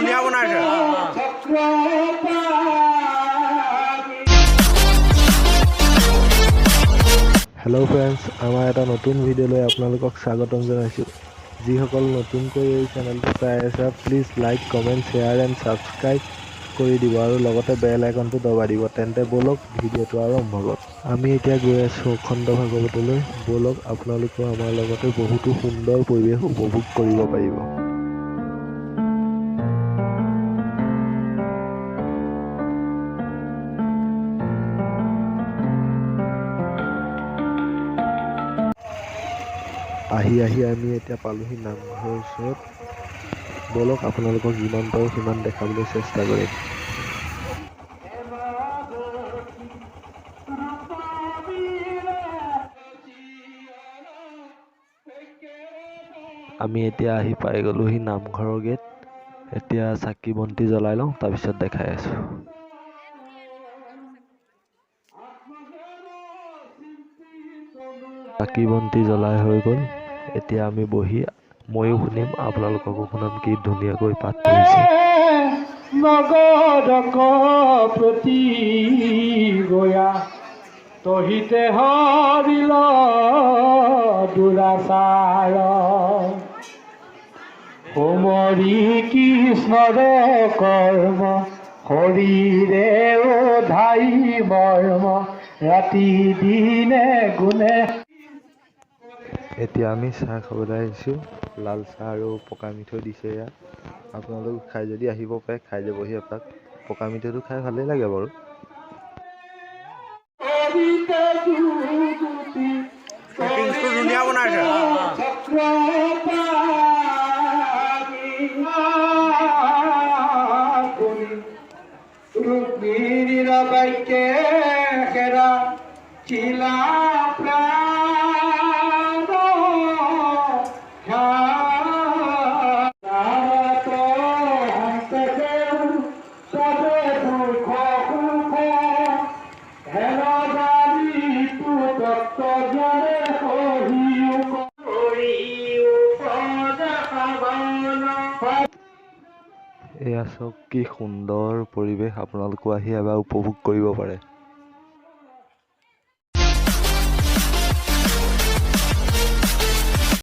ধুনীয়া বনাইছে। Hello' friends, আমাৰ এটা নতুন ভিডিঅ'লৈ আপোনালোকক স্বাগতম জনাইছোঁ। যিসকল নতুনকৈ এই চেনেলটো চাই আছে, please like, comment, share and subscribe কৰি দিব আৰু লগতে বেল আইকনটো দবাই দিব। তেন্তে ব'লক ভিডিঅ'টো আৰম্ভ কৰোঁ। আমি এতিয়া গৈ আছোঁ অখণ্ড ভাগৱতলৈ। ব'লক আপোনালোকেও আমাৰ লগতে বহুতো সুন্দৰ পৰিৱেশ উপভোগ কৰিব পাৰিব। আহি আমি এতিয়া পালোহি নামঘৰৰ ওচৰত। ব'লক আপোনালোকক যিমান পাৰোঁ সিমান দেখাবলৈ চেষ্টা কৰিম। আমি এতিয়া আহি পাই গ'লোহি নামঘৰৰ গেট। এতিয়া চাকি বন্তি জ্বলাই লওঁ, তাৰপিছত দেখাই আছোঁ। চাকি বন্তি জ্বলাই হৈ গ'ল। এতিয়া আমি বহি ময়ো শুনিম, আপোনালোককো শুনাম কি ধুনীয়াকৈ পাঠ পঢ়িছে। নগদক প্ৰতি গয়া তহিতে হৰিল দুৰাচাৰ কোমৰি কৃষ্ণৰ কৰ্ম হৰিৰে ধাই মৰ্ম ৰাতি দিনে গুণে। এতিয়া আমি চাহ খাবলৈ আহিছোঁ। লাল চাহ আৰু পকা মিঠৈ দিছে ইয়াত। আপোনালোক খাই যদি আহিব পাৰে, খাই যাবহি এপাক। পকা মিঠৈটো খাই ভালেই লাগে বাৰু। টপিংছটো ধুনীয়া বনাইছে। ৰুক্মিণীৰ বাক্যে খেৰা চিলা এয়া চাওক কি সুন্দৰ পৰিৱেশ, আপোনালোকো আহি এবাৰ উপভোগ কৰিব পাৰে।